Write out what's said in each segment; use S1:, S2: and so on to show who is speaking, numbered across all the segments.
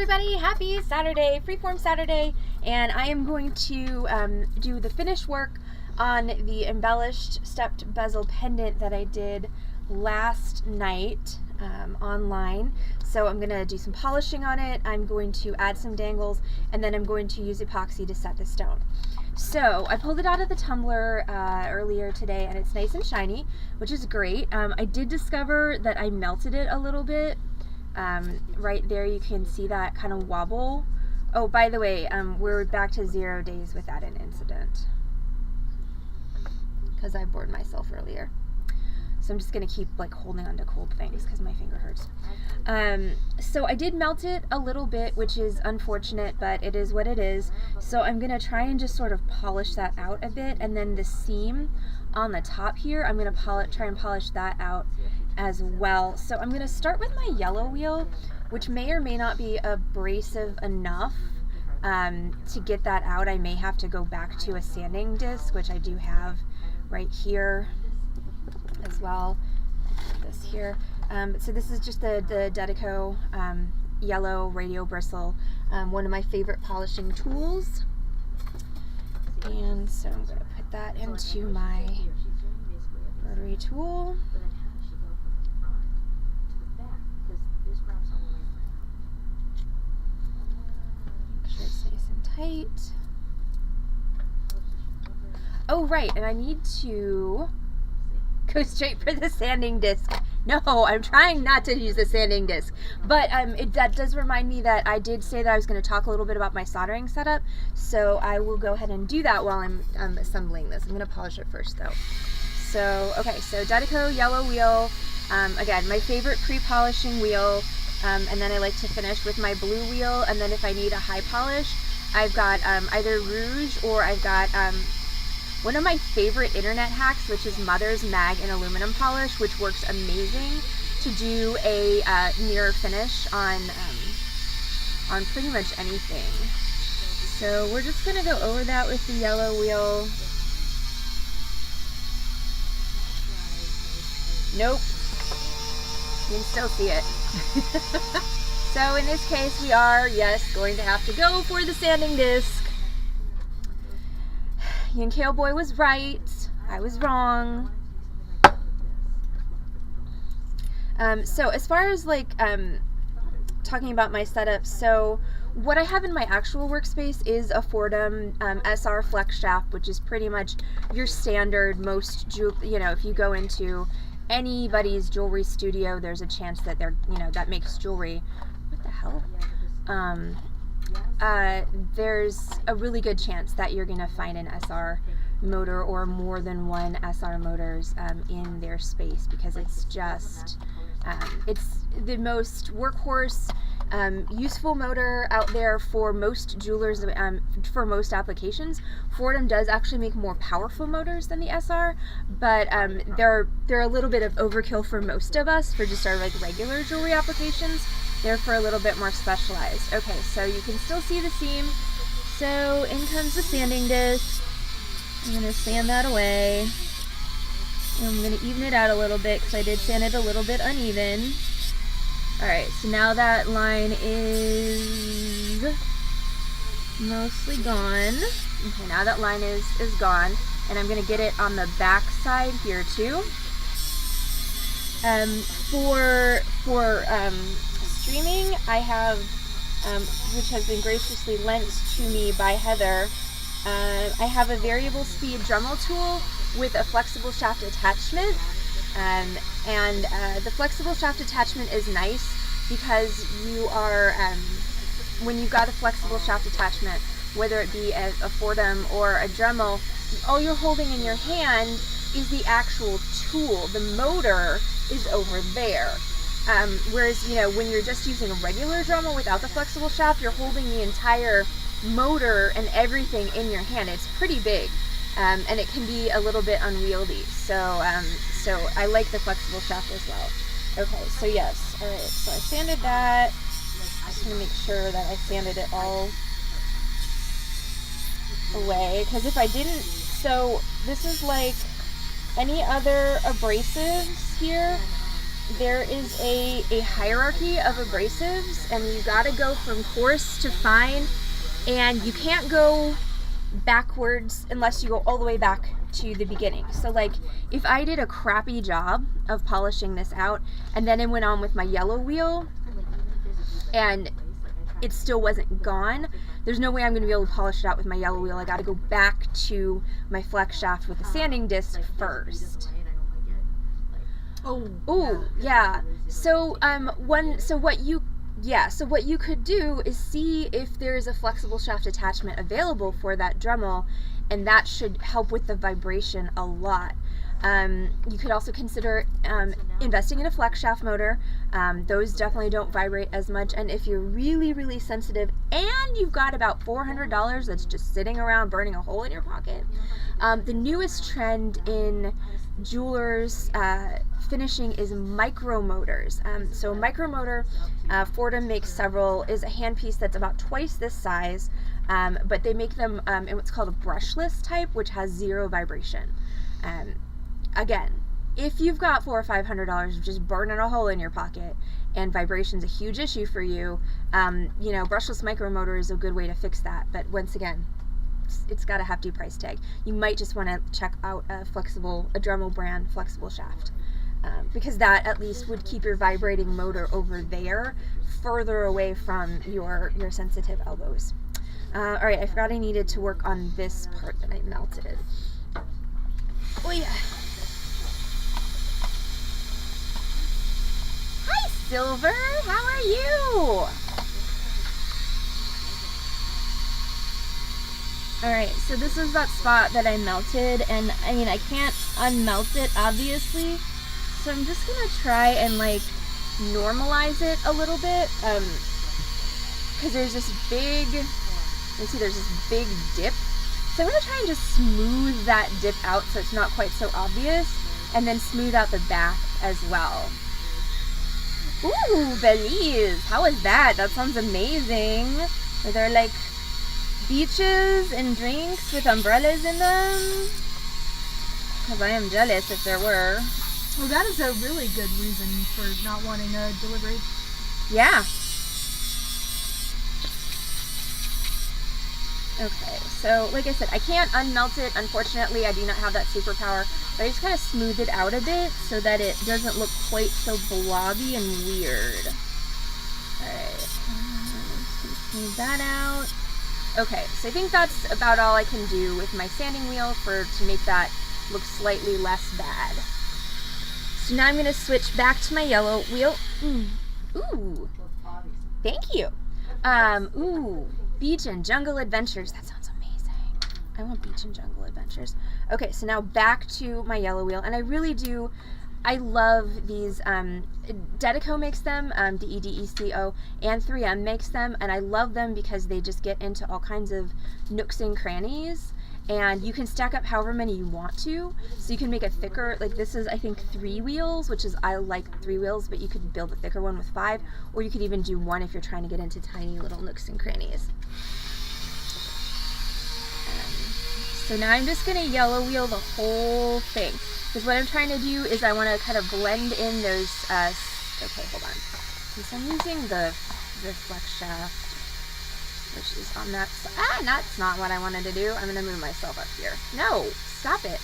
S1: everybody, happy Saturday, Freeform Saturday, and I am going to do the finished work on the embellished stepped bezel pendant that I did last night online. So I'm going to do some polishing on it, I'm going to add some dangles, and then I'm going to use epoxy to set the stone. So I pulled it out of the tumbler earlier today and it's nice and shiny, which is great. I did discover that I melted it a little bit. Right there you can see that kind of wobble. Oh, by the way, we're back to 0 days without an incident because I bored myself earlier. So I'm just going to keep like holding on to cold things because my finger hurts. So I did melt it a little bit, which is unfortunate, but it is what it is. So I'm going to try and just sort of polish that out a bit, and then the seam on the top here, I'm going to try and polish that out as well. So I'm going to start with my yellow wheel, which may or may not be abrasive enough to get that out. I may have to go back to a sanding disc, which I do have right here as well. This here. So this is just the Dedico yellow radio bristle, one of my favorite polishing tools. And so I'm going to put that into my rotary tool. Make sure it's nice and tight. Oh, right, and I need to go straight for the sanding disc. No, I'm trying not to use the sanding disc, but that does remind me that I did say that I was going to talk a little bit about my soldering setup, so I will go ahead and do that while I'm assembling this. I'm going to polish it first though. So, okay, so Dedico yellow wheel, again, my favorite pre-polishing wheel, and then I like to finish with my blue wheel, and then if I need a high polish, I've got either Rouge or I've got one of my favorite internet hacks, which is Mother's Mag and Aluminum Polish, which works amazing to do a mirror finish on pretty much anything. So we're just going to go over that with the yellow wheel. Nope. You can still see it. So in this case we are, yes, going to have to go for the sanding disc. Young Kale Boy was right. I was wrong. So as far as like talking about my setup, so what I have in my actual workspace is a Fordham SR flex shaft, which is pretty much your standard most if you go into anybody's jewelry studio, there's a chance that they're that makes jewelry. What the hell? There's a really good chance that you're going to find an SR motor or more than one SR motors in their space, because it's just it's the most workhorse useful motor out there for most jewelers, for most applications. Fordham does actually make more powerful motors than the SR, but they're a little bit of overkill for most of us for just our like regular jewelry applications. They're for a little bit more specialized. Okay, so you can still see the seam. So in comes the sanding disc. I'm going to sand that away. And I'm going to even it out a little bit because I did sand it a little bit uneven. Alright, so now that line is mostly gone. Okay, now that line is gone. And I'm going to get it on the back side here too. For streaming, I have, which has been graciously lent to me by Heather, I have a variable speed Dremel tool with a flexible shaft attachment, and the flexible shaft attachment is nice because you are, when you've got a flexible shaft attachment, whether it be a Fordham or a Dremel, all you're holding in your hand is the actual tool. The motor is over there. Whereas, when you're just using a regular Dremel without the flexible shaft, you're holding the entire motor and everything in your hand. It's pretty big, and it can be a little bit unwieldy. So, so I like the flexible shaft as well. Okay, so yes. All right, so I sanded that. Just want to make sure that I sanded it all away, because if I didn't, so this is like any other abrasives here. there is a hierarchy of abrasives, and you got to go from coarse to fine, and you can't go backwards unless you go all the way back to the beginning. So like if I did a crappy job of polishing this out and then it went on with my yellow wheel and it still wasn't gone, there's no way I'm going to be able to polish it out with my yellow wheel. I got to go back to my flex shaft with the sanding disc first. Oh yeah. So what you could do is see if there's a flexible shaft attachment available for that Dremel, and that should help with the vibration a lot. You could also consider investing in a flex shaft motor. Those definitely don't vibrate as much, and if you're really, really sensitive and you've got about $400 that's just sitting around burning a hole in your pocket, the newest trend in jewelers finishing is micro motors. So a micro motor, Fordham makes several, is a handpiece that's about twice this size, but they make them in what's called a brushless type, which has zero vibration. Again, if you've got $400 or $500 of just burning a hole in your pocket and vibration's a huge issue for you, brushless micro motor is a good way to fix that. But once again, it's got a hefty price tag. You might just want to check out a Dremel brand flexible shaft, because that at least would keep your vibrating motor over there further away from your sensitive elbows. All right, I forgot I needed to work on this part that I melted. Oh yeah. Hi Silver, how are you? Alright, so this is that spot that I melted, and I mean I can't unmelt it obviously, so I'm just gonna try and like normalize it a little bit, because there's this big, you see there's this big dip, so I'm gonna try and just smooth that dip out so it's not quite so obvious, and then smooth out the back as well. Ooh, Belize, how was that? That sounds amazing. Are there like beaches and drinks with umbrellas in them? Because I am jealous if there were.
S2: Well, that is a really good reason for not wanting a delivery.
S1: Yeah. Okay, so like I said, I can't unmelt it. Unfortunately, I do not have that superpower. But I just kind of smooth it out a bit so that it doesn't look quite so blobby and weird. Alright, smooth that out. Okay, so I think that's about all I can do with my sanding wheel to make that look slightly less bad. So now I'm going to switch back to my yellow wheel. Ooh, thank you. Ooh, beach and jungle adventures. That sounds amazing. I want beach and jungle adventures. Okay, so now back to my yellow wheel, and I love these. Dedeco makes them, Dedeco, and 3M makes them, and I love them because they just get into all kinds of nooks and crannies, and you can stack up however many you want to, so you can make a thicker, like this is I think 3 wheels, which is, I like 3 wheels, but you could build a thicker one with 5, or you could even do 1 if you're trying to get into tiny little nooks and crannies. So now I'm just going to yellow wheel the whole thing. Because what I'm trying to do is I want to kind of blend in those, okay, hold on. Since I'm using the flex shaft, which is on that side. That's not what I wanted to do. I'm going to move myself up here. No, stop it.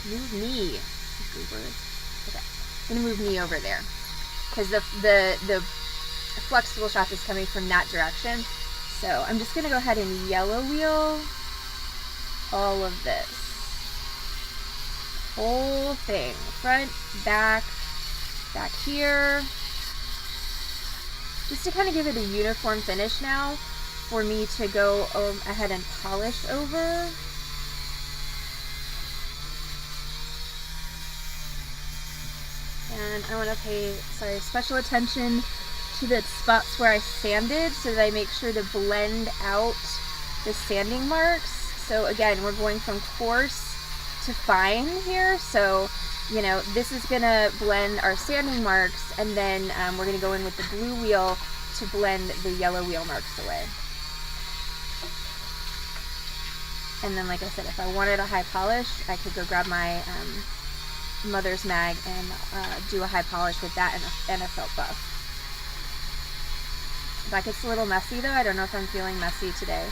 S1: Move me. Okay, I'm going to move me over there. Because the flexible shaft is coming from that direction. So I'm just going to go ahead and yellow wheel all of this. Whole thing. Front, back here. Just to kind of give it a uniform finish now for me to go ahead and polish over. And I want to pay, special attention to the spots where I sanded so that I make sure to blend out the sanding marks. So again, we're going from coarse to fine here. So, you know, this is going to blend our sanding marks, and then we're going to go in with the blue wheel to blend the yellow wheel marks away. And then, like I said, if I wanted a high polish, I could go grab my Mother's Mag and do a high polish with that and a felt buff. That gets a little messy though. I don't know if I'm feeling messy today.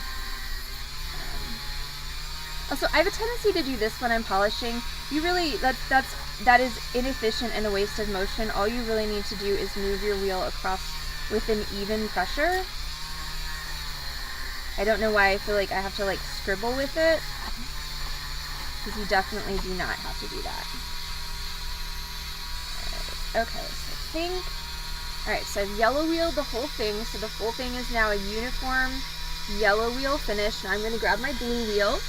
S1: Also, I have a tendency to do this when I'm polishing. You really, that is inefficient and a waste of motion. All you really need to do is move your wheel across with an even pressure. I don't know why I feel like I have to like scribble with it, because you definitely do not have to do that. Okay, so I think, alright, so I've yellow wheeled the whole thing, so the whole thing is now a uniform yellow wheel finish. Now I'm going to grab my blue wheel.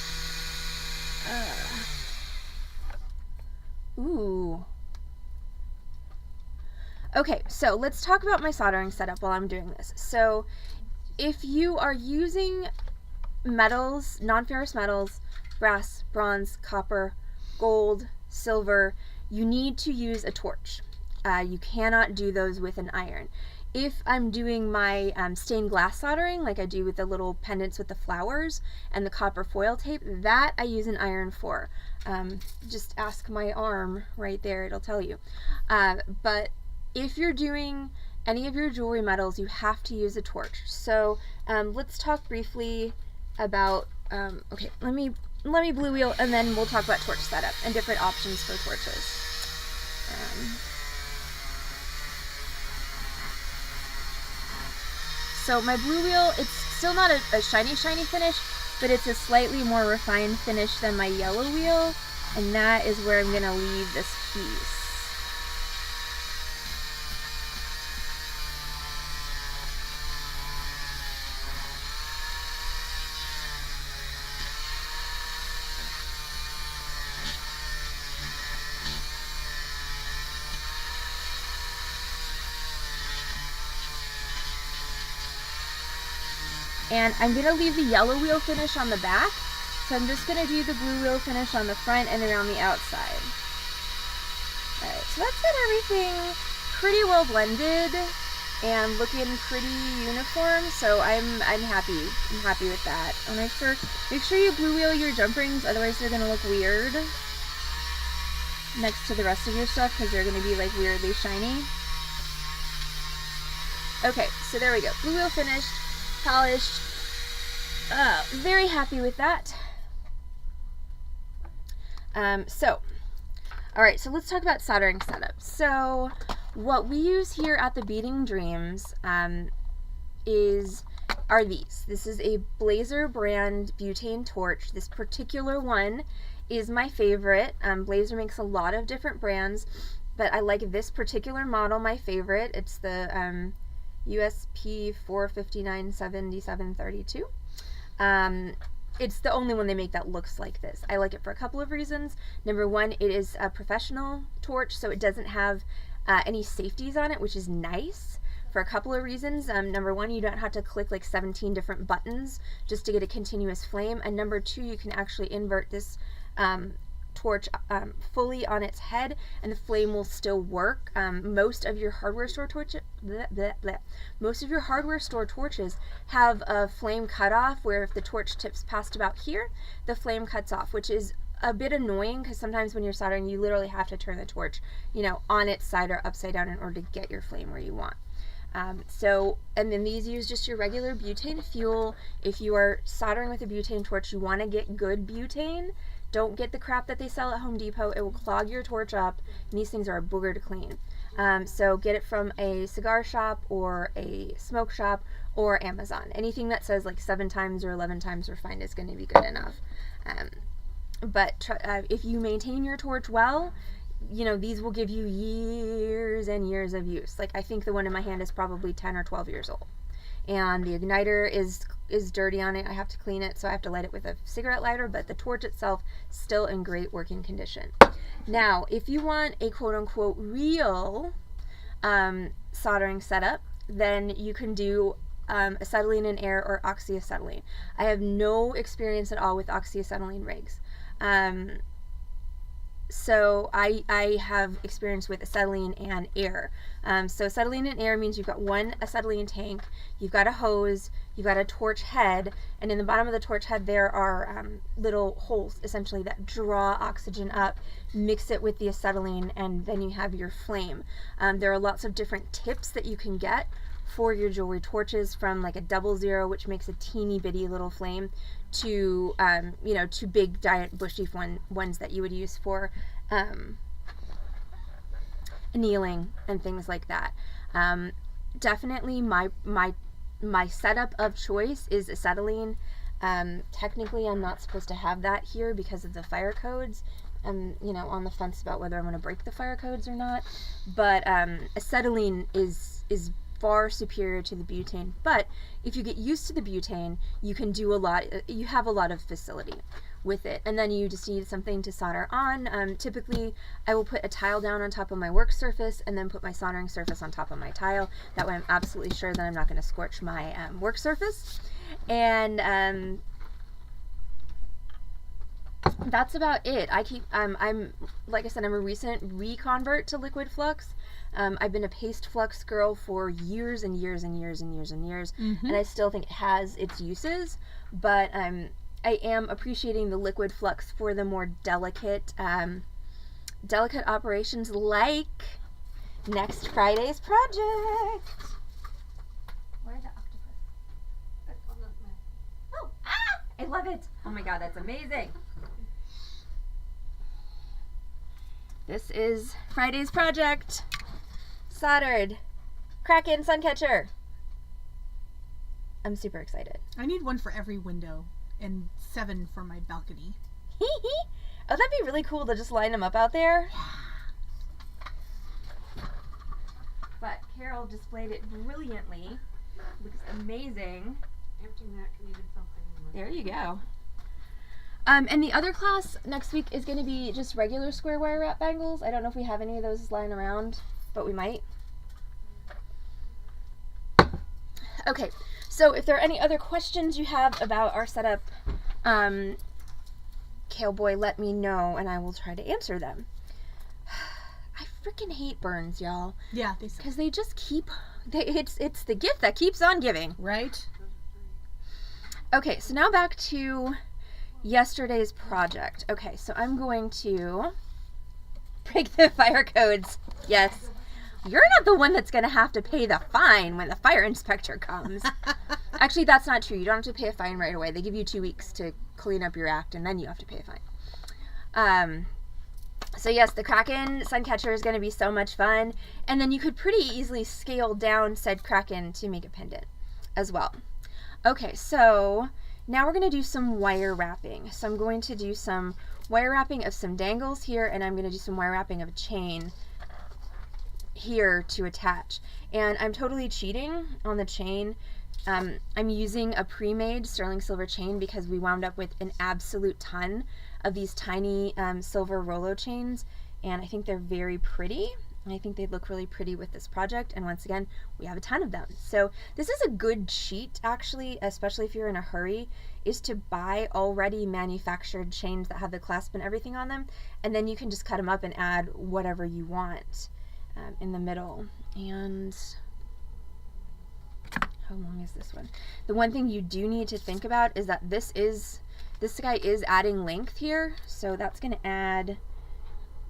S1: Ooh. Okay, so let's talk about my soldering setup while I'm doing this. So if you are using metals, non-ferrous metals, brass, bronze, copper, gold, silver, you need to use a torch. You cannot do those with an iron. If I'm doing my stained glass soldering, like I do with the little pendants with the flowers and the copper foil tape, that I use an iron for. Just ask my arm right there, it'll tell you. But if you're doing any of your jewelry metals, you have to use a torch. So let's talk briefly about, okay, let me blue wheel, and then we'll talk about torch setup and different options for torches. So my blue wheel, it's still not a shiny finish, but it's a slightly more refined finish than my yellow wheel, and that is where I'm going to leave this piece. And I'm going to leave the yellow wheel finish on the back, so I'm just going to do the blue wheel finish on the front and around the outside. Alright, so that's it, everything pretty well blended and looking pretty uniform, so I'm happy. I'm happy with that. And make sure you blue wheel your jump rings, otherwise they're going to look weird next to the rest of your stuff, because they're going to be like weirdly shiny. Okay, so there we go. Blue wheel finished. Polished. Very happy with that. Alright, so let's talk about soldering setup. So what we use here at the Beading Dreams are these. This is a Blazer brand butane torch. This particular one is my favorite. Blazer makes a lot of different brands, but I like this particular model my favorite. It's the USP 4597732. It's the only one they make that looks like this. I like it for a couple of reasons. Number one, it is a professional torch, so it doesn't have any safeties on it, which is nice for a couple of reasons. Number one, you don't have to click like 17 different buttons just to get a continuous flame. And number two, you can actually invert this torch fully on its head and the flame will still work. Most of your hardware store torches have a flame cutoff where if the torch tips past about here, the flame cuts off, which is a bit annoying because sometimes when you're soldering you literally have to turn the torch, you know, on its side or upside down in order to get your flame where you want. And then these use just your regular butane fuel. If you are soldering with a butane torch, you want to get good butane. Don't get the crap that they sell at Home Depot. It will clog your torch up, and these things are a booger to clean. So get it from a cigar shop or a smoke shop or Amazon. Anything that says like 7 times or 11 times refined is going to be good enough. But if you maintain your torch well, you know, these will give you years and years of use. Like I think the one in my hand is probably 10 or 12 years old. And the igniter is dirty on it. I have to clean it, so I have to light it with a cigarette lighter, but the torch itself still in great working condition. Now, if you want a quote-unquote real soldering setup, then you can do acetylene and air or oxyacetylene. I have no experience at all with oxyacetylene rigs. So I have experience with acetylene and air. So acetylene and air means you've got one acetylene tank, you've got a hose, you got a torch head, and in the bottom of the torch head there are little holes essentially that draw oxygen up, mix it with the acetylene, and then you have your flame. There are lots of different tips that you can get for your jewelry torches, from like a 00, which makes a teeny bitty little flame, to to big giant bushy ones that you would use for annealing and things like that. Definitely my setup of choice is acetylene. Technically I'm not supposed to have that here because of the fire codes. I'm on the fence about whether I'm going to break the fire codes or not, but acetylene is far superior to the butane. But if you get used to the butane, you can do a lot. You have a lot of facility with it, and then you just need something to solder on. Typically I will put a tile down on top of my work surface and then put my soldering surface on top of my tile. That way I'm absolutely sure that I'm not going to scorch my work surface. And that's about it. I'm like I said, I'm a recent reconvert to liquid flux. I've been a paste flux girl for years and years and years and years and years, and I still think it has its uses, but I am appreciating the liquid flux for the more delicate operations, like next Friday's project. Where's the octopus? Oh, I love it. Oh my god, that's amazing. This is Friday's project. Soldered Kraken Suncatcher. I'm super excited.
S2: I need one for every window and 7 for my balcony.
S1: Oh, that'd be really cool to just line them up out there. But Carol displayed it brilliantly. Looks amazing. There you go. And the other class next week is going to be just regular square wire wrap bangles. I don't know if we have any of those lying around, but we might. Okay, so if there are any other questions you have about our setup, Kale Boy, let me know and I will try to answer them. I freaking hate burns, y'all.
S2: Yeah,
S1: because they just keep. It's the gift that keeps on giving.
S2: Right.
S1: Okay, so now back to yesterday's project. Okay, so I'm going to break the fire codes. Yes. You're not the one that's going to have to pay the fine when the fire inspector comes. Actually, that's not true. You don't have to pay a fine right away. They give you 2 weeks to clean up your act, and then you have to pay a fine. So yes, the Kraken Suncatcher is going to be so much fun. And then you could pretty easily scale down said Kraken to make a pendant as well. Okay, so now we're going to do some wire wrapping. So I'm going to do some wire wrapping of some dangles here, and I'm going to do some wire wrapping of a chain here to attach. And I'm totally cheating on the chain. I'm using a pre-made sterling silver chain because we wound up with an absolute ton of these tiny silver Rolo chains, and I think they're very pretty. I think they'd look really pretty with this project, and once again, we have a ton of them. So this is a good cheat, actually, especially if you're in a hurry, is to buy already manufactured chains that have the clasp and everything on them, and then you can just cut them up and add whatever you want in the middle. And how long is this one? The one thing you do need to think about is that this guy is adding length here, so that's going to add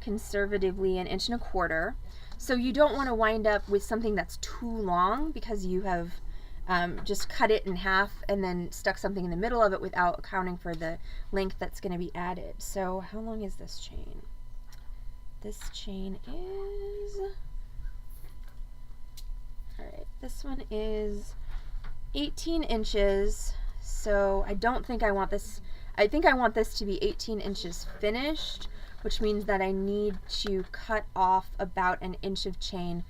S1: conservatively 1.25 inches. So you don't want to wind up with something that's too long because you have just cut it in half and then stuck something in the middle of it without accounting for the length that's going to be added. So how long is this chain? This chain is, alright, this one is 18 inches. So I don't think I want this, I think I want this to be 18 inches finished, which means that I need to cut off about 1 inch of chain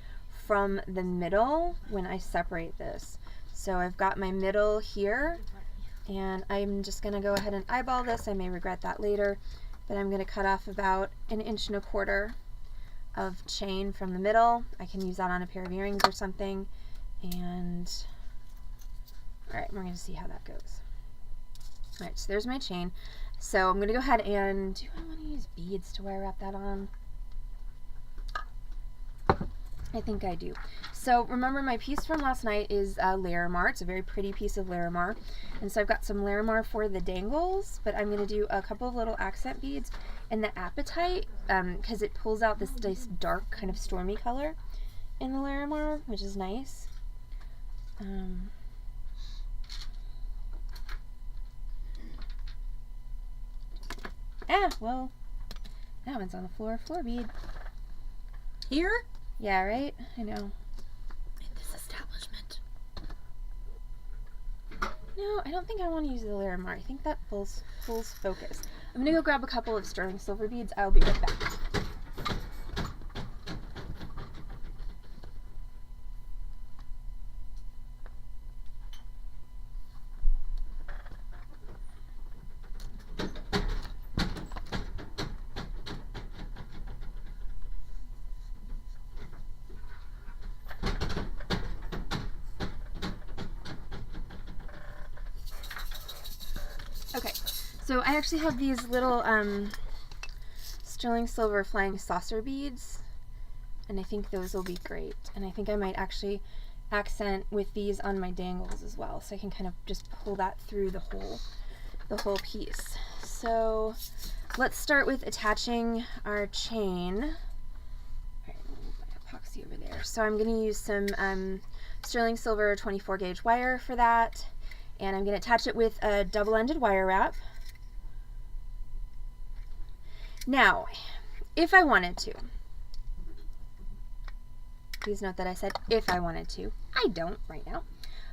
S1: from the middle when I separate this. So I've got my middle here, and I'm just going to go ahead and eyeball this. I may regret that later, but I'm going to cut off about 1.25 inches of chain from the middle. I can use that on a pair of earrings or something. And alright, we're going to see how that goes. Alright, so there's my chain. So I'm going to go ahead and, do I want to use beads to wire wrap that on? I think I do. So remember, my piece from last night is Larimar. It's a very pretty piece of Larimar. And so I've got some Larimar for the dangles, but I'm going to do a couple of little accent beads in the apatite because it pulls out this nice dark kind of stormy color in the Larimar, which is nice. Well, that one's on the floor bead.
S3: Here?
S1: Yeah, right? I know.
S3: In this establishment.
S1: No, I don't think I want to use the Larimar. I think that pulls focus. I'm gonna go grab a couple of sterling silver beads. I'll be right back. Okay, so I actually have these little sterling silver flying saucer beads, and I think those will be great. And I think I might actually accent with these on my dangles as well, so I can kind of just pull that through the whole piece. So let's start with attaching our chain. All right, move my epoxy over there. So I'm going to use some sterling silver 24 gauge wire for that. And I'm going to attach it with a double-ended wire wrap. Now, if I wanted to, please note that I said if I wanted to. I don't right now.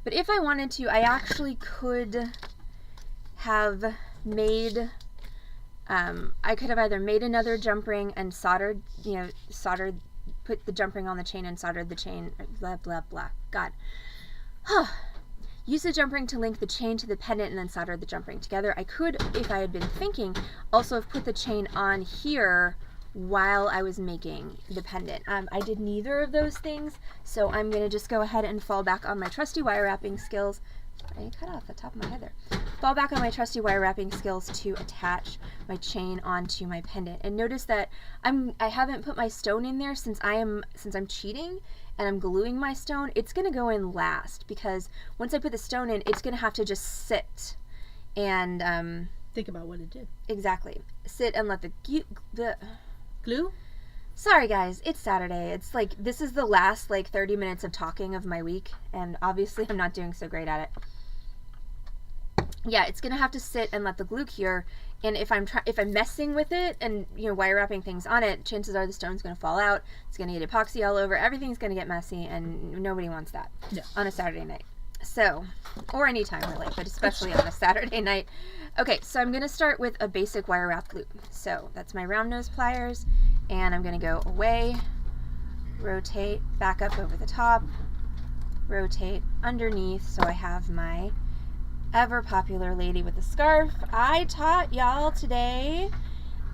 S1: But if I wanted to, I actually could have made, I could have either made another jump ring and soldered, put the jump ring on the chain and soldered the chain, blah, blah, blah. God. Use the jump ring to link the chain to the pendant and then solder the jump ring together. I could, if I had been thinking, also have put the chain on here while I was making the pendant. I did neither of those things, so I'm going to just go ahead and fall back on my trusty wire wrapping skills. I cut off the top of my head there. Fall back on my trusty wire wrapping skills to attach my chain onto my pendant. And notice that I haven't put my stone in there since I'm cheating and I'm gluing my stone. It's going to go in last because once I put the stone in, it's going to have to just sit and
S3: think about what it did.
S1: Exactly. Sit and let the
S3: glue?
S1: Sorry guys, it's Saturday. It's like this is the last 30 minutes of talking of my week, and obviously I'm not doing so great at it. Yeah, it's gonna have to sit and let the glue cure, and if I'm messing with it and wire wrapping things on it, chances are the stone's gonna fall out. It's gonna get epoxy all over. Everything's gonna get messy, and nobody wants that on a Saturday night. So, or any time really, but especially on a Saturday night. Okay, so I'm gonna start with a basic wire wrap loop. So that's my round nose pliers, and I'm gonna go away, rotate, back up over the top, rotate underneath, so I have my ever popular lady with a scarf. I taught y'all today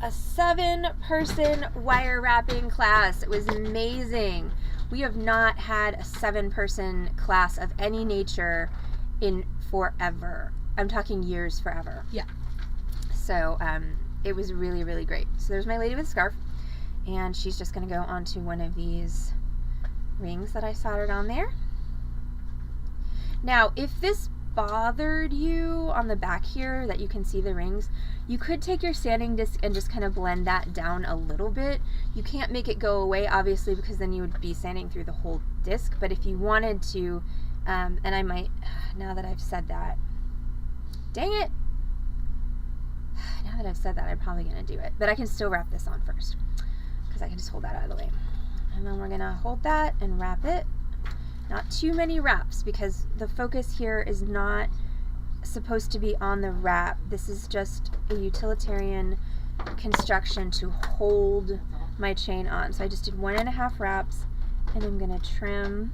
S1: a 7-person wire wrapping class. It was amazing. We have not had a 7-person class of any nature in forever. I'm talking years, forever.
S3: Yeah.
S1: So it was really, really great. So there's my lady with a scarf, and she's just going to go onto one of these rings that I soldered on there. Now, if this bothered you on the back here that you can see the rings, you could take your sanding disc and just kind of blend that down a little bit. You can't make it go away obviously because then you would be sanding through the whole disc, but if you wanted to, and I might, now that I've said that, dang it, now that I've said that I'm probably going to do it, but I can still wrap this on first because I can just hold that out of the way, and then we're going to hold that and wrap it. Not too many wraps because the focus here is not supposed to be on the wrap. This is just a utilitarian construction to hold my chain on. So I just did 1.5 wraps, and I'm going to trim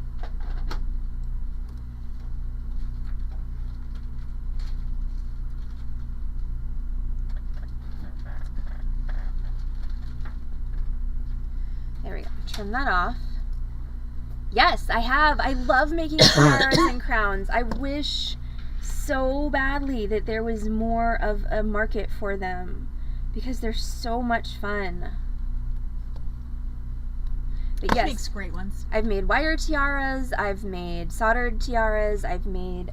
S1: there we go. Trim that off. Yes, I have. I love making tiaras and crowns. I wish so badly that there was more of a market for them because they're so much fun. But yes,
S2: Makes great ones.
S1: I've made wire tiaras, I've made soldered tiaras, I've made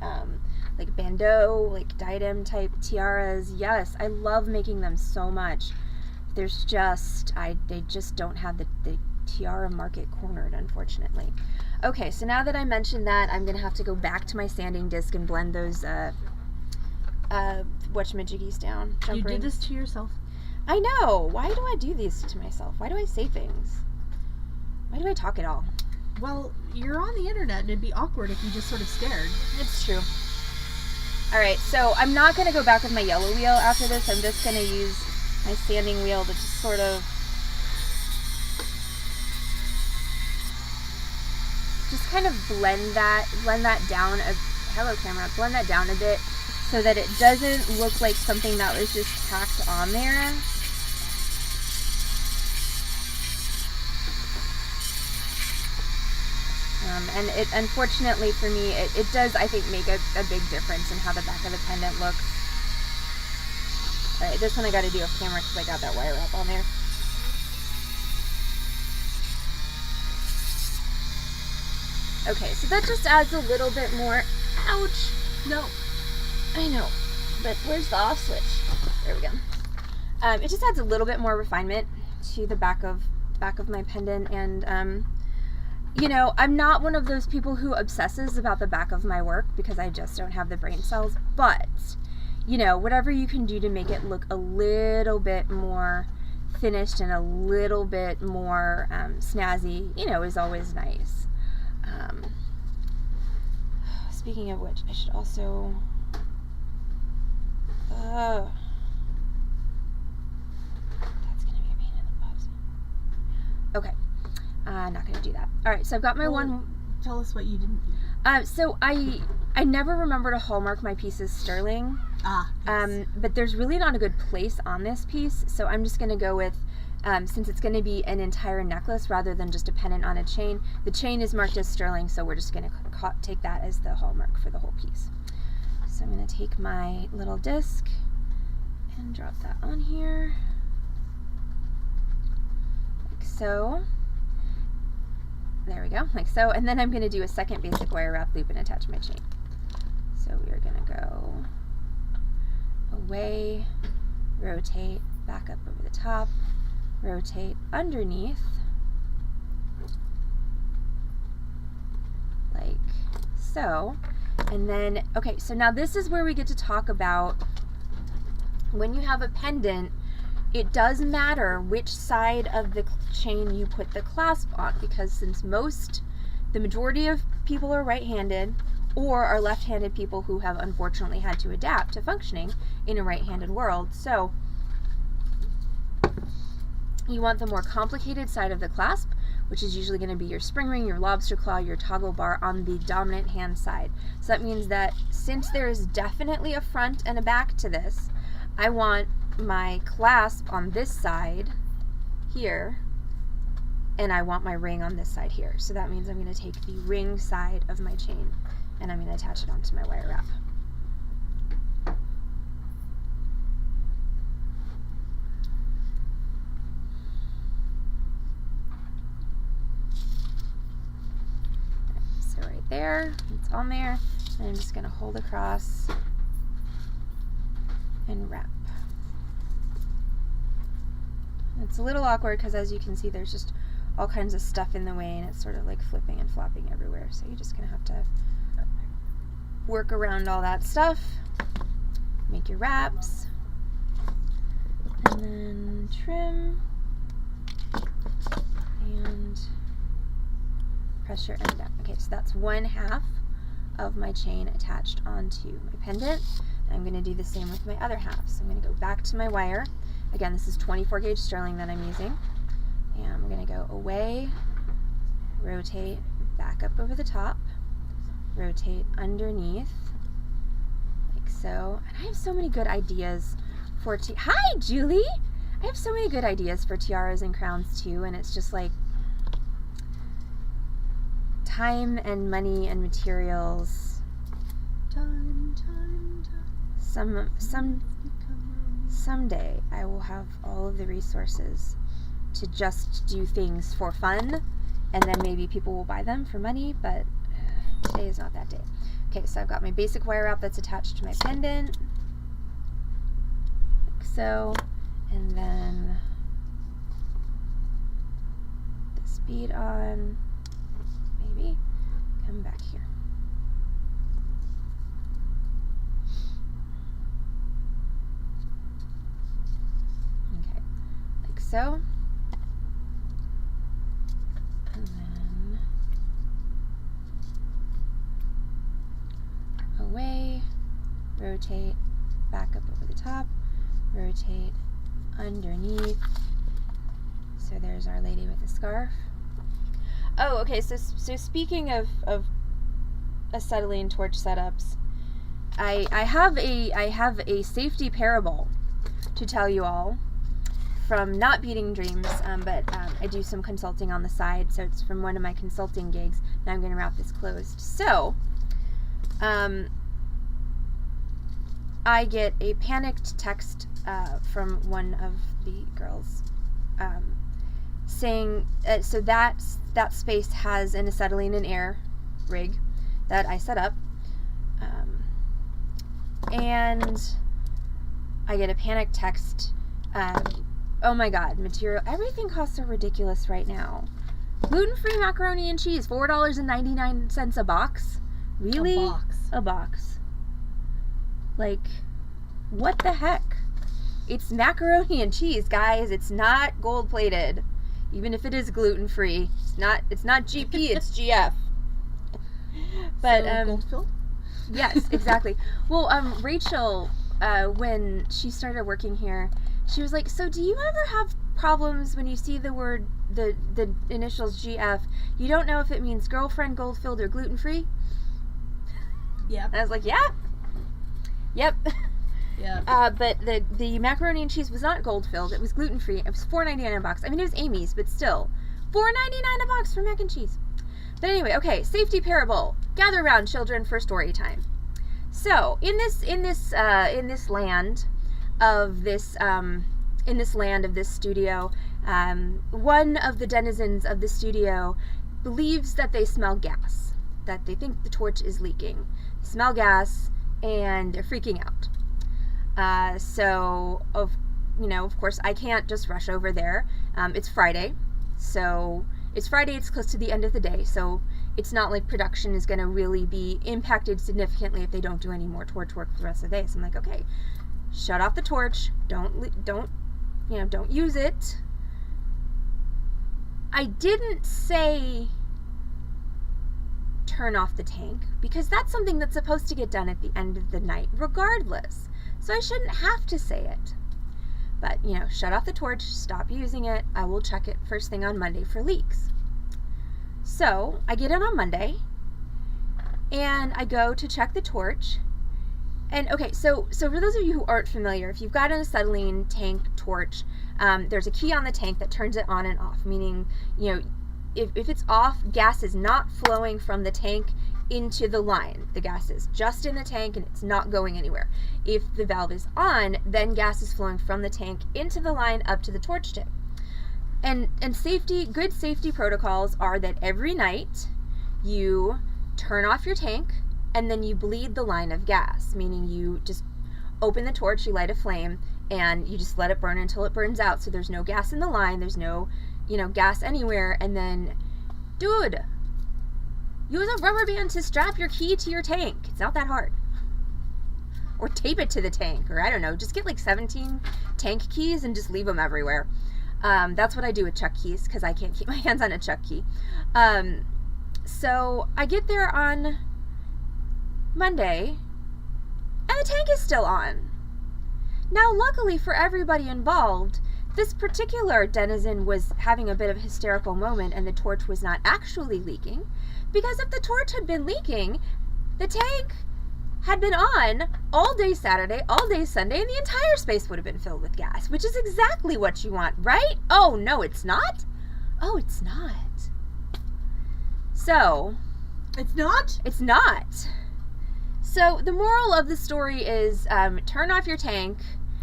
S1: like bandeau, like diadem type tiaras. Yes, I love making them so much. There's just, they just don't have the tiara market cornered, unfortunately. Okay, so now that I mentioned that, I'm going to have to go back to my sanding disc and blend those whatchamajiggies down.
S2: You did this to yourself.
S1: I know. Why do I do these to myself? Why do I say things? Why do I talk at all?
S2: Well, you're on the internet and it'd be awkward if you just sort of stared.
S1: It's true. Alright, so I'm not going to go back with my yellow wheel after this. I'm just going to use my sanding wheel to just sort of kind of blend that down blend that down a bit so that it doesn't look like something that was just tacked on there. And it, unfortunately for me, it does, I think, make a big difference in how the back of the pendant looks. Alright, this one I gotta do off camera because I got that wire up on there. Okay, so that just adds a little bit more, ouch,
S2: No.
S1: I know, but where's the off switch? There we go. It just adds a little bit more refinement to the back of my pendant, and you know, I'm not one of those people who obsesses about the back of my work because I just don't have the brain cells, but, you know, whatever you can do to make it look a little bit more finished and a little bit more snazzy, you know, is always nice. Speaking of which, I should also, that's gonna be a pain in the butt. Okay. Not gonna do that. All right, so I've got my one.
S2: Tell us what you didn't do.
S1: So I never remember to hallmark my pieces sterling.
S2: Yes.
S1: But there's really not a good place on this piece, so I'm just gonna go with, since it's gonna be an entire necklace rather than just a pendant on a chain. The chain is marked as sterling, so we're just gonna take that as the hallmark for the whole piece. So I'm gonna take my little disc and drop that on here, like so. There we go, like so, and then I'm going to do a second basic wire wrap loop and attach my chain. So we are going to go away, rotate, back up over the top, rotate underneath, like so, and then, okay, so now this is where we get to talk about when you have a pendant, it does matter which side of the chain you put the clasp on, because since the majority of people are right-handed or are left-handed people who have unfortunately had to adapt to functioning in a right-handed world, so you want the more complicated side of the clasp, which is usually going to be your spring ring, your lobster claw, your toggle bar on the dominant hand side. So that means that since there is definitely a front and a back to this, I want my clasp on this side here, and I want my ring on this side here. So that means I'm going to take the ring side of my chain and I'm going to attach it onto my wire wrap. So right there, it's on there, and I'm just going to hold across and wrap. It's a little awkward because, as you can see, there's just all kinds of stuff in the way and it's sort of like flipping and flopping everywhere. So you're just going to have to work around all that stuff, make your wraps, and then trim and press your end down. Okay, so that's 1/2 of my chain attached onto my pendant. I'm going to do the same with my other half. So I'm going to go back to my wire. Again, this is 24 gauge sterling that I'm using. And I'm going to go away, rotate, back up over the top, rotate underneath, like so. And I have so many good ideas for Hi, Julie! I have so many good ideas for tiaras and crowns too, and it's just like time and money and materials. Someday I will have all of the resources to just do things for fun and then maybe people will buy them for money, but today is not that day. Okay, so I've got my basic wire wrap that's attached to my pendant, like so, and then this bead on, maybe, come back here. Okay, like so. And then away, rotate, back up over the top, rotate underneath. So there's Our Lady with the scarf. Oh, okay, so speaking of acetylene torch setups, I have a safety parable to tell you all from not Beading Dreams, but I do some consulting on the side, so it's from one of my consulting gigs. Now I'm going to wrap this closed. So, I get a panicked text from one of the girls saying, so that space has an acetylene and air rig that I set up, and I get a panicked text. Oh my god, material, everything costs so ridiculous right now. Gluten-free macaroni and cheese, $4.99 a box. Really?
S3: A box.
S1: A box. Like, what the heck? It's macaroni and cheese, guys. It's not gold-plated. Even if it is gluten-free. It's not GP, it's GF. But,
S3: so, gold filled?
S1: Yes, exactly. Well, Rachel, when she started working here, she was like, so do you ever have problems when you see the word, the initials GF, you don't know if it means girlfriend, gold filled, or gluten free?
S3: Yep.
S1: I was like, yeah. Yep.
S3: Yeah.
S1: But the macaroni and cheese was not gold filled, it was gluten free. It was $4.99 a box. I mean, it was Amy's, but still. $4.99 a box for mac and cheese. But anyway, okay, safety parable. Gather around, children, for story time. So, in this land of this studio, one of the denizens of the studio believes that they smell gas, that they think the torch is leaking. They smell gas, and they're freaking out. So, of course, I can't just rush over there. It's Friday, it's close to the end of the day, so it's not like production is going to really be impacted significantly if they don't do any more torch work for the rest of the day. So I'm like, okay, shut off the torch. Don't use it. I didn't say turn off the tank because that's something that's supposed to get done at the end of the night regardless. So I shouldn't have to say it. But, shut off the torch, stop using it. I will check it first thing on Monday for leaks. So I get in on Monday and I go to check the torch. And okay, so for those of you who aren't familiar, if you've got an acetylene tank torch, there's a key on the tank that turns it on and off, meaning, if it's off, gas is not flowing from the tank into the line. The gas is just in the tank and it's not going anywhere. If the valve is on, then gas is flowing from the tank into the line up to the torch tip. And good safety protocols are that every night you turn off your tank and then you bleed the line of gas, meaning you just open the torch, you light a flame, and you just let it burn until it burns out, so there's no gas in the line, there's no, gas anywhere, and then, dude, use a rubber band to strap your key to your tank. It's not that hard. Or tape it to the tank, or I don't know, just get like 17 tank keys and just leave them everywhere. That's what I do with chuck keys, because I can't keep my hands on a chuck key. So I get there on Monday, and the tank is still on. Now, luckily for everybody involved, this particular denizen was having a bit of a hysterical moment, and the torch was not actually leaking, because if the torch had been leaking, the tank had been on all day Saturday, all day Sunday, and the entire space would have been filled with gas, which is exactly what you want, right? Oh, no, it's not? Oh, it's not. So...
S2: It's not?
S1: It's not. So the moral of the story is turn off your tank.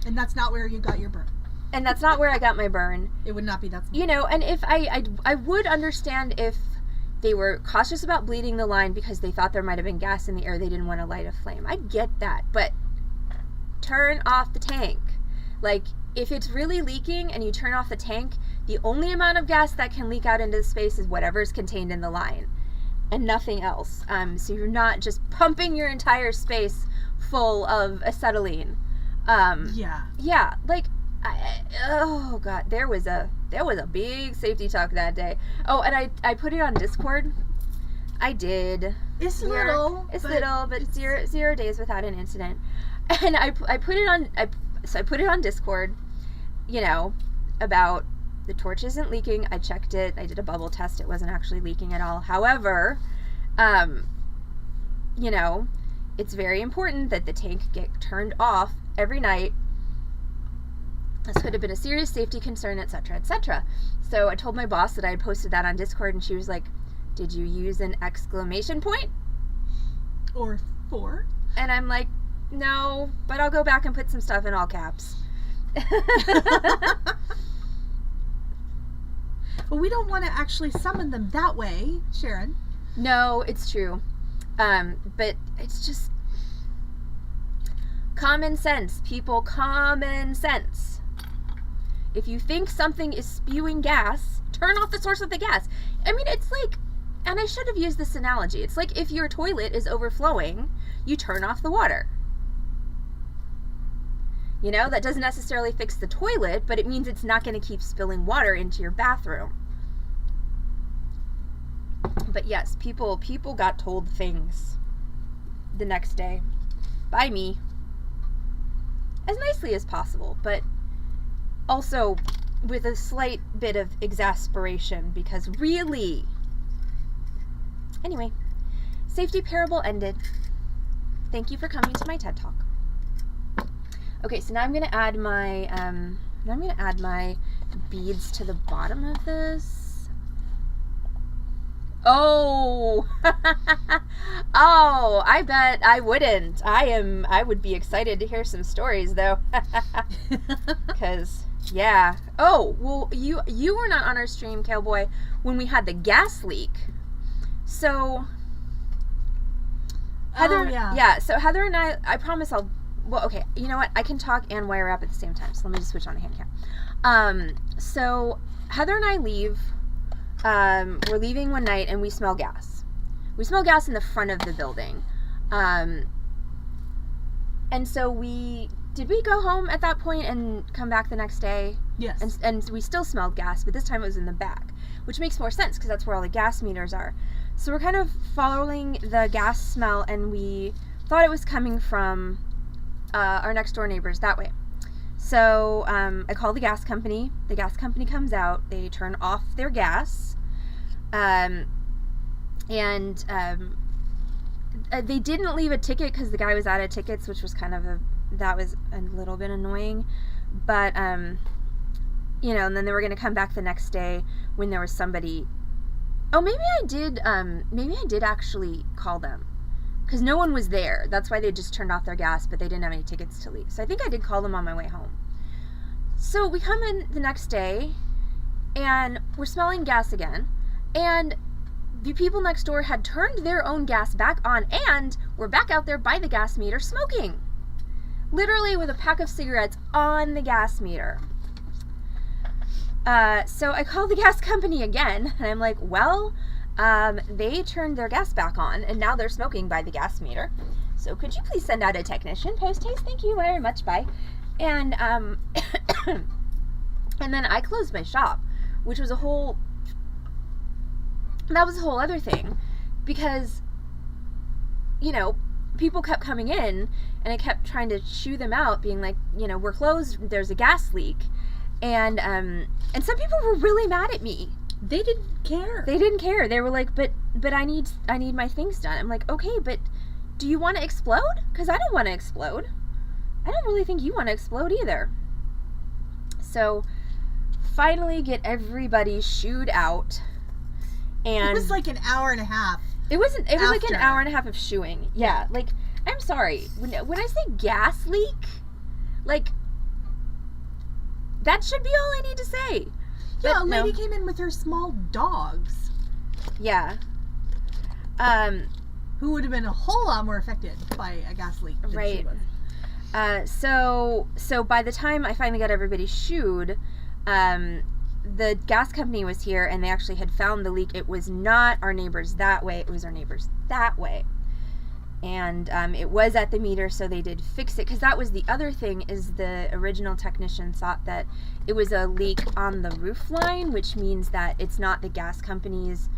S2: And that's not where you got your burn.
S1: And that's not where I got my burn.
S2: It would not be that small.
S1: You know, and if I would understand if they were cautious about bleeding the line because they thought there might have been gas in the air, they didn't want to light a flame. I get that, but turn off the tank. Like, if it's really leaking and you turn off the tank, the only amount of gas that can leak out into the space is whatever's contained in the line and nothing else. So you're not just pumping your entire space full of acetylene. Yeah, like, oh God, there was a big safety talk that day. Oh, and I put it on Discord. I did.
S2: It's little,
S1: but zero days without an incident. And I put it on. I put it on Discord. You know, about the torch isn't leaking. I checked it. I did a bubble test. It wasn't actually leaking at all. However, you know, it's very important that the tank get turned off every night. This could have been a serious safety concern, etc., etc. So I told my boss that I had posted that on Discord, and she was like, "Did you use an exclamation point?
S2: Or 4?"
S1: And I'm like, "No, but I'll go back and put some stuff in all caps."
S2: But we don't want to actually summon them that way, Sharon.
S1: No, it's true. But it's just common sense, people. Common sense. If you think something is spewing gas, turn off the source of the gas. I mean, it's like, and I should have used this analogy. It's like if your toilet is overflowing, you turn off the water. You know, that doesn't necessarily fix the toilet, but it means it's not going to keep spilling water into your bathroom. But yes, people got told things the next day by me, as nicely as possible, but also with a slight bit of exasperation, because really. Anyway, safety parable ended. Thank you for coming to my TED Talk. Okay, so now I'm gonna add my beads to the bottom of this. Oh, oh! I bet I wouldn't. I would be excited to hear some stories though, because yeah. Oh, well, you were not on our stream, Cowboy, when we had the gas leak. So Heather, yeah. So Heather and I promise I'll. Well, okay. You know what? I can talk and wire up at the same time. So let me just switch on a hand cam. So Heather and I leave. We're leaving one night and we smell gas. We smell gas in the front of the building. And so did we go home at that point and come back the next day?
S2: Yes.
S1: And we still smelled gas, but this time it was in the back, which makes more sense because that's where all the gas meters are. So we're kind of following the gas smell, and we thought it was coming from our next door neighbors that way. So I call the gas company. The gas company comes out. They turn off their gas. They didn't leave a ticket because the guy was out of tickets, which was that was a little bit annoying. But, you know, and then they were going to come back the next day when there was somebody. Oh, maybe I did actually call them. Because no one was there. That's why they just turned off their gas, but they didn't have any tickets to leave. So I think I did call them on my way home. So we come in the next day, and we're smelling gas again. And the people next door had turned their own gas back on, and were back out there by the gas meter smoking. Literally with a pack of cigarettes on the gas meter. So I called the gas company again, and I'm like, well, they turned their gas back on, and now they're smoking by the gas meter. So could you please send out a technician post-haste? Thank you very much, bye. And, and then I closed my shop, which was a whole other thing, because, you know, people kept coming in, and I kept trying to shoo them out, being like, you know, we're closed, there's a gas leak. And some people were really mad at me.
S2: They didn't care.
S1: They were like, but I need my things done. I'm like, okay, but do you want to explode? Because I don't want to explode. I don't really think you want to explode either. So finally get everybody shooed out. And
S2: it was like an hour and a half.
S1: It was like an hour and a half of shooing. Yeah, like, I'm sorry. When I say gas leak, like, that should be all I need to say.
S2: Yeah,
S1: But
S2: a lady
S1: no.
S2: came in with her small dogs,
S1: Yeah.
S2: who would have been a whole lot more affected by a gas leak than she
S1: Right.
S2: was.
S1: So by the time I finally got everybody shooed, the gas company was here and they actually had found the leak. It was not our neighbors that way. It was our neighbors that way. And it was at the meter, so they did fix it. Because that was the other thing, is the original technician thought that it was a leak on the roof line, which means that it's not the gas company's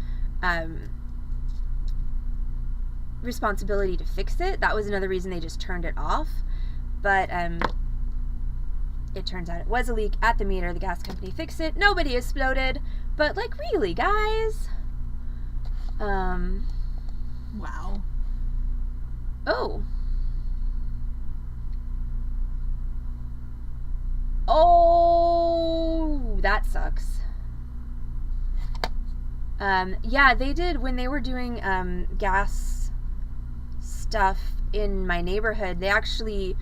S1: responsibility to fix it. That was another reason they just turned it off. But it turns out it was a leak at the meter. The gas company fixed it. Nobody exploded. But, like, really, guys?
S2: Wow.
S1: Oh. Oh, that sucks. Yeah, they did, when they were doing gas stuff in my neighborhood, they actually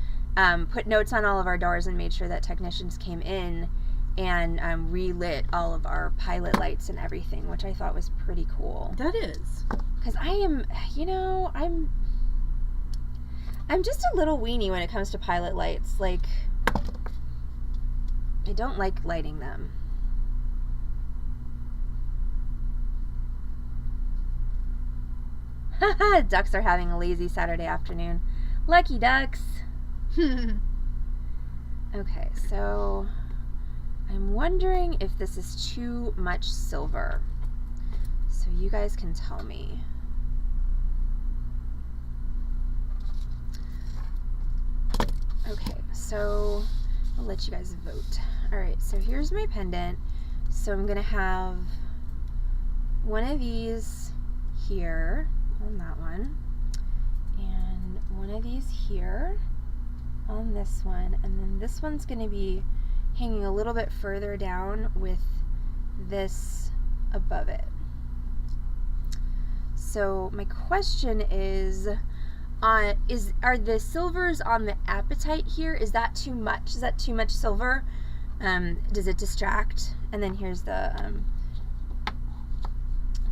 S1: put notes on all of our doors and made sure that technicians came in and relit all of our pilot lights and everything, which I thought was pretty cool.
S2: That is.
S1: Because I am, I'm just a little weenie when it comes to pilot lights. Like, I don't like lighting them. Haha, ducks are having a lazy Saturday afternoon. Lucky ducks. Okay, so I'm wondering if this is too much silver. So you guys can tell me. Okay, so I'll let you guys vote. Alright, so here's my pendant. So I'm going to have one of these here on that one, and one of these here on this one, and then this one's going to be hanging a little bit further down with this above it. So my question is, are the silvers on the apatite here, is that too much? Is that too much silver? Does it distract? And then here's the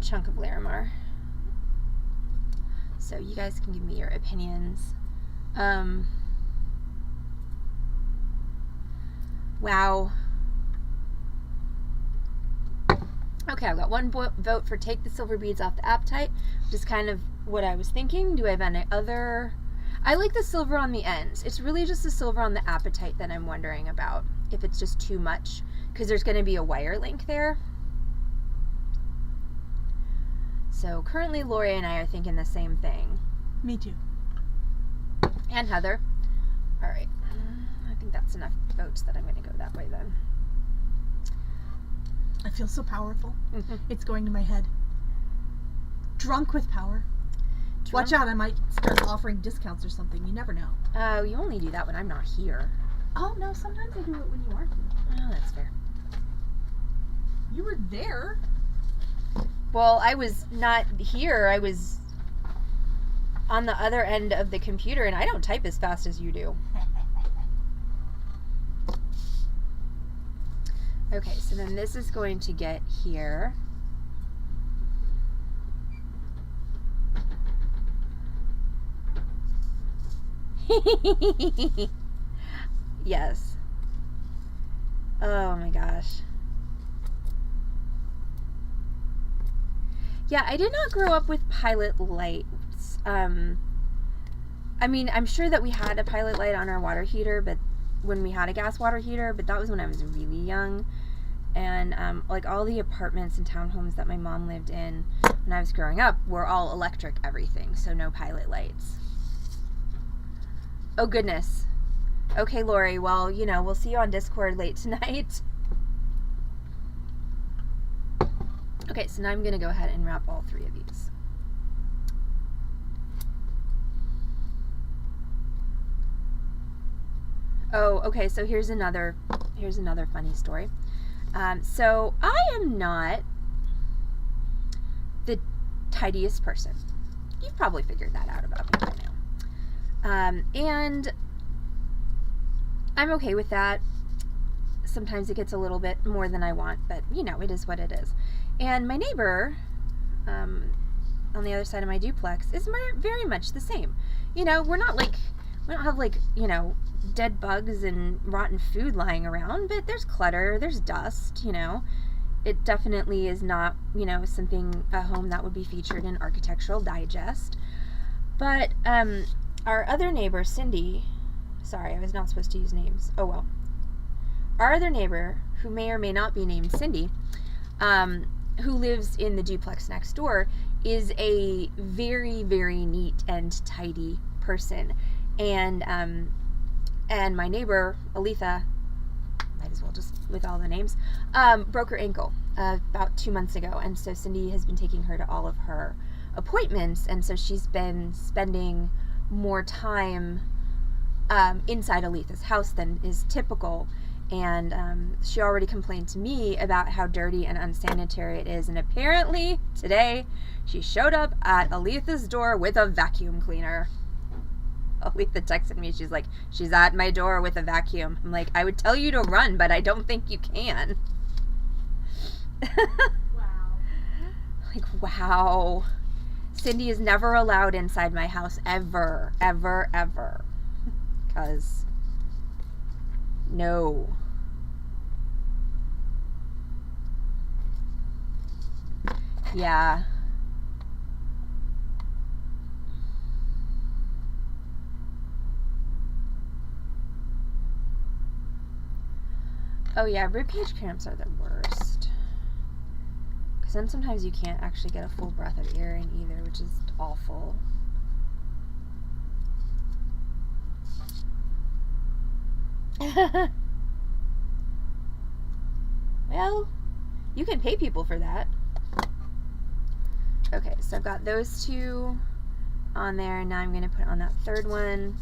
S1: chunk of Larimar. So you guys can give me your opinions. Wow. Okay, I've got one vote for take the silver beads off the apatite, which is kind of what I was thinking. Do I have any other? I like the silver on the ends. It's really just the silver on the apatite that I'm wondering about, if it's just too much, because there's going to be a wire link there. So currently Lori and I are thinking the same thing.
S2: Me too.
S1: And Heather. All right. I think that's enough votes that I'm going to go that way then.
S2: I feel so powerful. It's going to my head. Drunk with power. Watch out, I might start offering discounts or something. You never know.
S1: Oh, you only do that when I'm not here.
S2: Oh, no, sometimes I do it when you are here.
S1: Oh, that's fair.
S2: You were there.
S1: Well, I was not here. I was on the other end of the computer, and I don't type as fast as you do. Okay, so then this is going to get here. Yes. Oh my gosh. Yeah, I did not grow up with pilot lights. I mean, I'm sure that we had a pilot light on our water heater, but when we had a gas water heater, but that was when I was really young. And like all the apartments and townhomes that my mom lived in when I was growing up were all electric everything, so no pilot lights. Oh goodness. Okay, Lori, well, you know, we'll see you on Discord late tonight. Okay, so now I'm going to go ahead and wrap all three of these. Oh, okay, so here's another funny story. So I am not the tidiest person. You've probably figured that out about me by now. And I'm okay with that. sometimes it gets a little bit more than I want, but you know, it is what it is. And my neighbor on the other side of my duplex is very much the same. You know, we don't have like, you know, dead bugs and rotten food lying around, but there's clutter, there's dust, you know. It definitely is not, you know, a home that would be featured in Architectural Digest. But our other neighbor, Cindy, sorry, I was not supposed to use names. Oh well. Our other neighbor, who may or may not be named Cindy, who lives in the duplex next door, is a very, very neat and tidy person. And my neighbor, Aletha, might as well just with all the names, broke her ankle about 2 months ago. And so Cindy has been taking her to all of her appointments. And so she's been spending more time inside Aletha's house than is typical. And she already complained to me about how dirty and unsanitary it is. And apparently today she showed up at Aletha's door with a vacuum cleaner. Aletha texted me. She's like, she's at my door with a vacuum. I'm like, I would tell you to run, but I don't think you can.
S3: Wow.
S1: Like, wow. Cindy is never allowed inside my house ever, ever, ever. Because, no. Yeah. Oh yeah, ribcage cramps are the worst. Because then sometimes you can't actually get a full breath of air in either, which is awful. Well, you can pay people for that. Okay, so I've got those two on there. Now I'm going to put on that third one.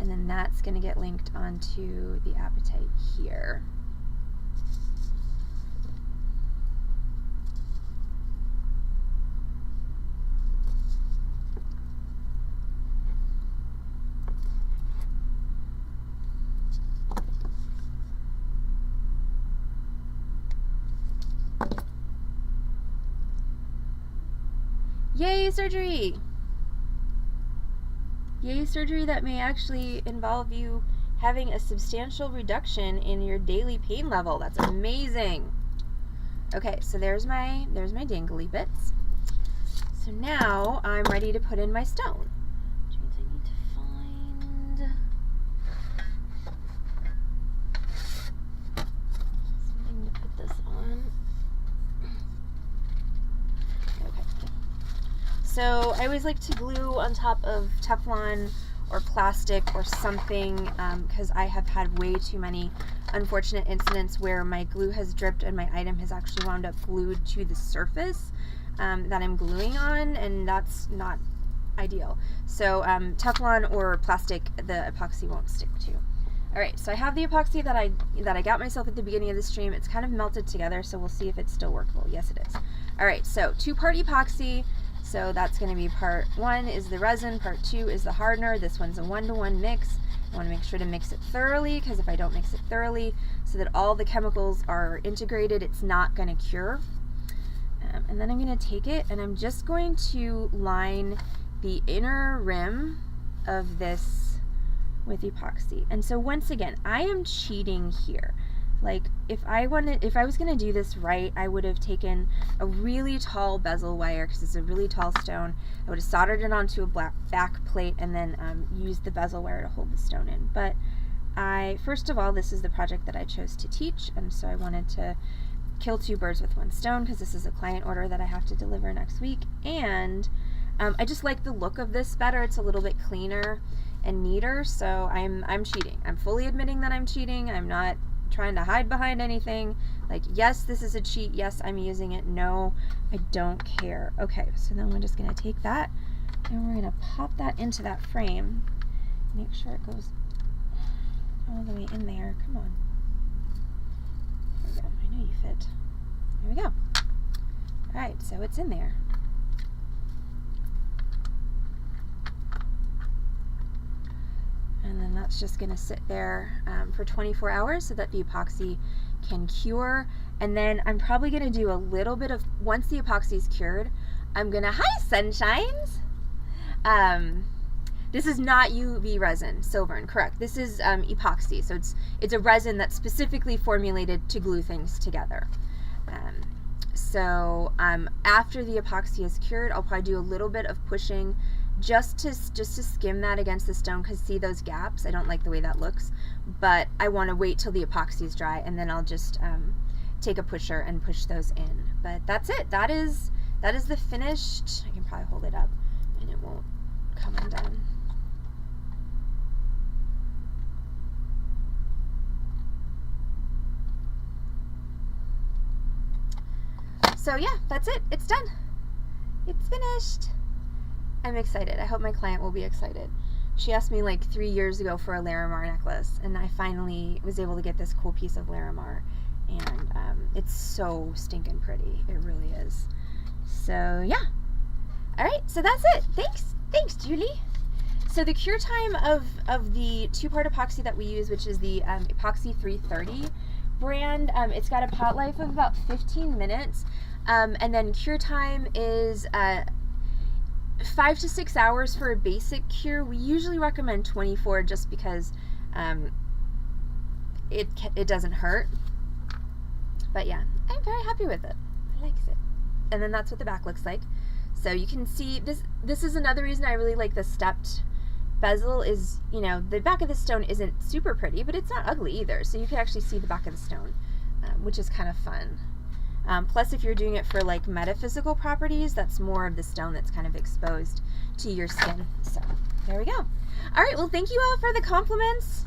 S1: And then that's going to get linked onto the appetite here. Yay, surgery! Yay, surgery that may actually involve you having a substantial reduction in your daily pain level. That's amazing. Okay, so there's my dangly bits. So now I'm ready to put in my stone. Which means I need to find something to put this on. Okay. So I always like to glue on top of Teflon or plastic or something because I have had way too many unfortunate incidents where my glue has dripped and my item has actually wound up glued to the surface that I'm gluing on, and that's not ideal. So Teflon or plastic, the epoxy won't stick to. Alright, so I have the epoxy that I got myself at the beginning of the stream. It's kind of melted together, so we'll see if it's still workable. Yes, it is. Alright, so 2-part epoxy. So that's going to be part 1 is the resin, part 2 is the hardener. This one's a 1-to-1 mix. I want to make sure to mix it thoroughly, because if I don't mix it thoroughly so that all the chemicals are integrated, it's not going to cure. And then I'm going to take it and I'm just going to line the inner rim of this with epoxy. And so once again, I am cheating here. Like if I was going to do this right, I would have taken a really tall bezel wire, because it's a really tall stone. I would have soldered it onto a back plate and then used the bezel wire to hold the stone in. But first of all, this is the project that I chose to teach, and so I wanted to kill 2 birds with 1 stone, because this is a client order that I have to deliver next week. And I just like the look of this better. It's a little bit cleaner and neater, so I'm cheating. I'm fully admitting that I'm cheating. I'm not trying to hide behind anything. Like, yes, this is a cheat. Yes, I'm using it. No, I don't care. Okay, so then we're just going to take that and we're going to pop that into that frame. Make sure it goes all the way in there. Come on. There we go. I know you fit. There we go. Alright, so it's in there. And then that's just going to sit there for 24 hours so that the epoxy can cure. And then I'm probably going to do a little bit of, once the epoxy is cured, I'm going to, hi sunshines! This is not UV resin, Silvern, correct. This is epoxy, so it's a resin that's specifically formulated to glue things together. So after the epoxy is cured, I'll probably do a little bit of pushing just to skim that against the stone, because see those gaps? I don't like the way that looks, but I want to wait till the epoxy is dry, and then I'll just take a pusher and push those in. But that's it. That is the finished. I can probably hold it up and it won't come undone. So yeah, that's it. It's done. It's finished. I'm excited. I hope my client will be excited. She asked me like 3 years ago for a Larimar necklace, and I finally was able to get this cool piece of Larimar, and it's so stinking pretty. It really is. So yeah. All right, so that's it. Thanks, Julie. So the cure time of the two-part epoxy that we use, which is the Epoxy 330 brand, it's got a pot life of about 15 minutes, and then cure time is 5 to 6 hours for a basic cure. We usually recommend 24 just because it doesn't hurt. But yeah, I'm very happy with it. I like it. And then that's what the back looks like. So you can see this is another reason I really like the stepped bezel is, you know, the back of the stone isn't super pretty, but it's not ugly either. So you can actually see the back of the stone, which is kind of fun. Plus, if you're doing it for like metaphysical properties, that's more of the stone that's kind of exposed to your skin. So there we go. All right, well, thank you all for the compliments.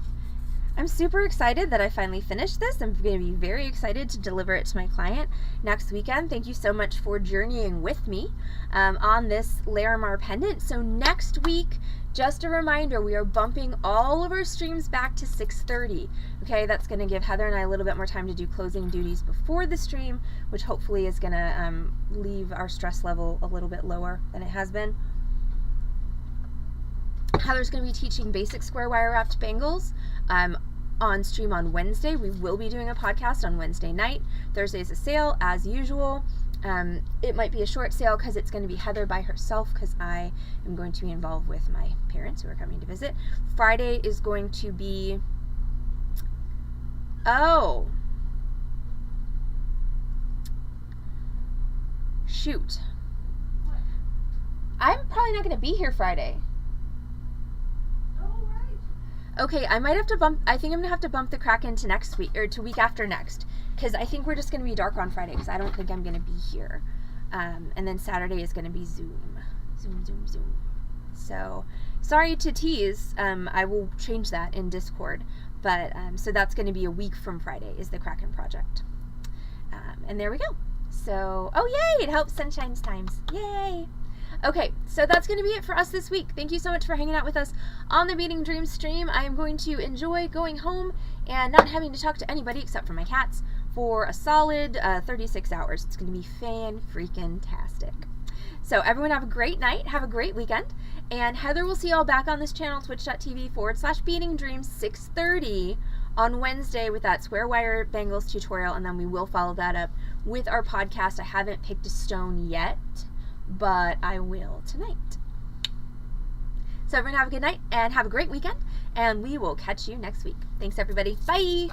S1: I'm super excited that I finally finished this. I'm going to be very excited to deliver it to my client next weekend. Thank you so much for journeying with me on this Larimar pendant. So next week, just a reminder, we are bumping all of our streams back to 6:30. Okay, that's going to give Heather and I a little bit more time to do closing duties before the stream, which hopefully is going to leave our stress level a little bit lower than it has been. Heather's going to be teaching basic square wire wrapped bangles on stream on Wednesday. We will be doing a podcast on Wednesday night. Thursday is a sale as usual. It might be a short sale because it's going to be Heather by herself because I am going to be involved with my parents who are coming to visit. Friday is going to be... Oh! Shoot. I'm probably not going to be here Friday. Okay, I might have to bump, I think I'm going to have to bump the Kraken to next week, or to week after next, because I think we're just going to be dark on Friday, because I don't think I'm going to be here. And then Saturday is going to be Zoom. Zoom. So, sorry to tease, I will change that in Discord, but, so that's going to be a week from Friday, is the Kraken project. And there we go. So, oh yay, it helps Sunshine's times. Yay! Okay, so that's going to be it for us this week. Thank you so much for hanging out with us on the Beading Dreams stream. I am going to enjoy going home and not having to talk to anybody except for my cats for a solid 36 hours. It's going to be fan-freaking-tastic. So everyone have a great night, have a great weekend, and Heather will see you all back on this channel, twitch.tv/beadingdreams 6:30 on Wednesday with that square wire bangles tutorial, and then we will follow that up with our podcast. I haven't picked a stone yet, but I will tonight. So everyone have a good night and have a great weekend, and we will catch you next week. Thanks everybody. Bye!